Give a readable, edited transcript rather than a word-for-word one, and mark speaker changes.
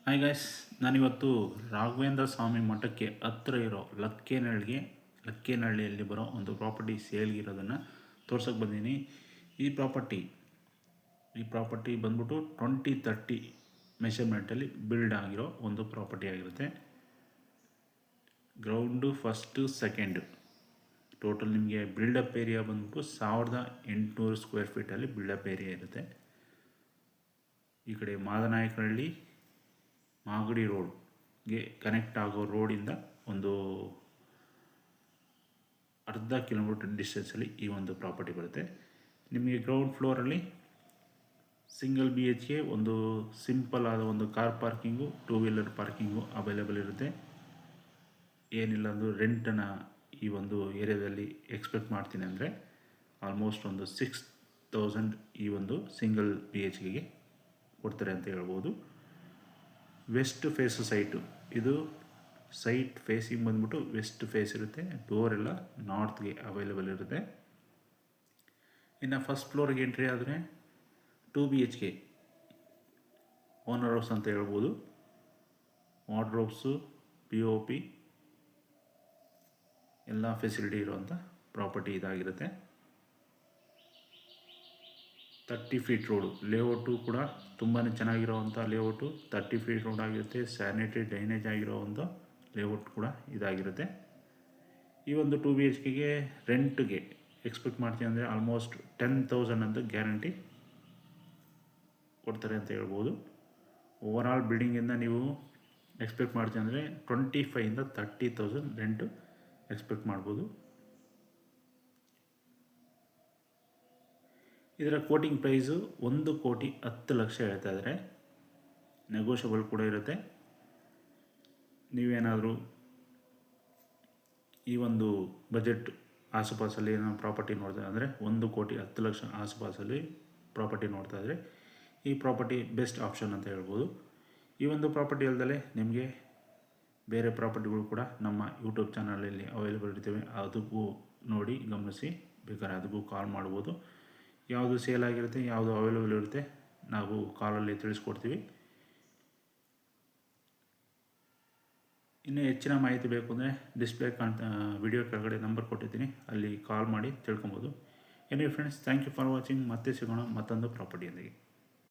Speaker 1: Hi guys, ನಾನಿವತ್ತು ರಾಘವೇಂದ್ರ ಸ್ವಾಮಿ ಮಠಕ್ಕೆ ಹತ್ತಿರ ಇರೋ ಲಕ್ಕೇನಹಳ್ಳಿಯಲ್ಲಿ ಬರೋ ಒಂದು ಪ್ರಾಪರ್ಟಿ ಸೇಲ್ಗಿರೋದನ್ನು ತೋರ್ಸೋಕ್ಕೆ ಬಂದೀನಿ. ಈ ಪ್ರಾಪರ್ಟಿ ಬಂದ್ಬಿಟ್ಟು 2030 ಮೆಷರ್ಮೆಂಟಲ್ಲಿ ಬಿಲ್ಡ್ ಆಗಿರೋ ಒಂದು ಪ್ರಾಪರ್ಟಿ ಆಗಿರುತ್ತೆ. ಗ್ರೌಂಡು ಫಸ್ಟು ಸೆಕೆಂಡು ಟೋಟಲ್ ನಿಮಗೆ ಬಿಲ್ಡಪ್ ಏರಿಯಾ ಬಂದ್ಬಿಟ್ಟು 1800 ಸ್ಕ್ವೇರ್ ಫೀಟಲ್ಲಿ ಬಿಲ್ಡಪ್ ಏರಿಯಾ ಇರುತ್ತೆ. ಈ ಕಡೆ ಮಾದನಾಯಕನಹಳ್ಳಿ ಮಾಗಡಿ ರೋಡ್ಗೆ ಕನೆಕ್ಟ್ ಆಗೋ ರೋಡಿಂದ ಒಂದು ಅರ್ಧ ಕಿಲೋಮೀಟರ್ ಡಿಸ್ಟೆನ್ಸಲ್ಲಿ ಈ ಒಂದು ಪ್ರಾಪರ್ಟಿ ಬರುತ್ತೆ. ನಿಮಗೆ ಗ್ರೌಂಡ್ ಫ್ಲೋರಲ್ಲಿ ಸಿಂಗಲ್ BHK ಒಂದು ಸಿಂಪಲ್ ಆದ ಒಂದು car parking, 2 wheeler parking available ಇರುತ್ತೆ. ಏನಿಲ್ಲ ಅಂದರೂ ರೆಂಟನ್ನು ಈ ಒಂದು ಏರಿಯಾದಲ್ಲಿ ಎಕ್ಸ್ಪೆಕ್ಟ್ ಮಾಡ್ತೀನಿ ಅಂದರೆ ಆಲ್ಮೋಸ್ಟ್ ಒಂದು 6000 ಈ ಒಂದು ಸಿಂಗಲ್ BHKಗೆ ಕೊಡ್ತಾರೆ ಅಂತ ಹೇಳ್ಬೋದು. ವೆಸ್ಟ್ ಫೇಸ್ ಸೈಟು, ಇದು ಸೈಟ್ ಫೇಸಿಂಗ್ ಬಂದ್ಬಿಟ್ಟು ವೆಸ್ಟ್ ಫೇಸ್ ಇರುತ್ತೆ. ಡೋರ್ ಎಲ್ಲ ನಾರ್ತ್ಗೆ ಅವೈಲೇಬಲ್ ಇರುತ್ತೆ. ಇನ್ನು ಫಸ್ಟ್ ಫ್ಲೋರ್ಗೆ ಎಂಟ್ರಿ ಆದರೆ 2 BHK ಓನರ್ ಹೌಸ್ ಅಂತ ಹೇಳ್ಬೋದು. ವಾರ್ಡ್ರೋಬ್ಸು, POP ಎಲ್ಲ ಫೆಸಿಲಿಟಿ ಇರುವಂಥ ಪ್ರಾಪರ್ಟಿ ಇದಾಗಿರುತ್ತೆ. 30 ಫೀಟ್ ರೋಡು, ಲೇಔಟು ಕೂಡ ತುಂಬಾ ಚೆನ್ನಾಗಿರೋವಂಥ ಲೇಔಟು. 30 ಫೀಟ್ ರೋಡ್ ಆಗಿರುತ್ತೆ. ಸ್ಯಾನಿಟರಿ ಡ್ರೈನೇಜ್ ಆಗಿರೋವಂಥ ಲೇಔಟ್ ಕೂಡ ಇದಾಗಿರುತ್ತೆ. ಈ ಒಂದು 2 BHKಗೆ ರೆಂಟ್ಗೆ ಎಕ್ಸ್ಪೆಕ್ಟ್ ಮಾಡ್ತೀನಿ ಅಂದರೆ ಆಲ್ಮೋಸ್ಟ್ 10,000 ಅಂತ ಗ್ಯಾರಂಟಿ ಕೊಡ್ತಾರೆ ಅಂತ ಹೇಳ್ಬೋದು. ಓವರಾಲ್ ಬಿಲ್ಡಿಂಗಿಂದ ನೀವು ಎಕ್ಸ್ಪೆಕ್ಟ್ ಮಾಡ್ತೀನಿ ಅಂದರೆ 25,000 to 30,000 ರೆಂಟು ಎಕ್ಸ್ಪೆಕ್ಟ್ ಮಾಡ್ಬೋದು. ಇದರ ಕೋಟಿಂಗ್ ಪ್ರೈಸು 1,10,00,000 ಹೇಳ್ತಾ ಇದ್ದಾರೆ. ನೆಗೋಷಿಯಬಲ್ ಕೂಡ ಇರುತ್ತೆ. ನೀವೇನಾದರೂ ಈ ಒಂದು ಬಜೆಟ್ ಆಸುಪಾಸಲ್ಲಿ ಏನೋ ಪ್ರಾಪರ್ಟಿ ನೋಡ್ತಾ ಅಂದರೆ 1,10,00,000 ಆಸುಪಾಸಲ್ಲಿ ಪ್ರಾಪರ್ಟಿ ನೋಡ್ತಾ ಇದ್ದರೆ ಈ ಪ್ರಾಪರ್ಟಿ ಬೆಸ್ಟ್ ಆಪ್ಷನ್ ಅಂತ ಹೇಳ್ಬೋದು. ಈ ಒಂದು ಪ್ರಾಪರ್ಟಿ ಅಲ್ಲದೆ ನಿಮಗೆ ಬೇರೆ ಪ್ರಾಪರ್ಟಿಗಳು ಕೂಡ ನಮ್ಮ ಯೂಟ್ಯೂಬ್ ಚಾನಲಲ್ಲಿ ಅವೈಲೇಬಲ್ ಇರ್ತವೆ. ಅದಕ್ಕೂ ನೋಡಿ ಗಮನಿಸಿ, ಬೇಕಾದ್ರೆ ಅದಕ್ಕೂ ಕಾಲ್ ಮಾಡ್ಬೋದು. ಯಾವುದು ಸೇಲ್ ಆಗಿರುತ್ತೆ, ಯಾವುದು ಅವೈಲೇಬಲ್ ಇರುತ್ತೆ ನಾವು ಕಾಲಲ್ಲಿ ತಿಳಿಸ್ಕೊಡ್ತೀವಿ. ಇನ್ನೂ ಹೆಚ್ಚಿನ ಮಾಹಿತಿ ಬೇಕು ಅಂದರೆ ಡಿಸ್ಪ್ಲೇ ವಿಡಿಯೋ ಕೆಳಗಡೆ ನಂಬರ್ ಕೊಟ್ಟಿದ್ದೀನಿ, ಅಲ್ಲಿ ಕಾಲ್ ಮಾಡಿ ತಿಳ್ಕೊಬೋದು. Any friends, thank you for watching. ಮತ್ತೆ ಸಿಗೋಣ ಮತ್ತೊಂದು ಪ್ರಾಪರ್ಟಿಯೊಂದಿಗೆ.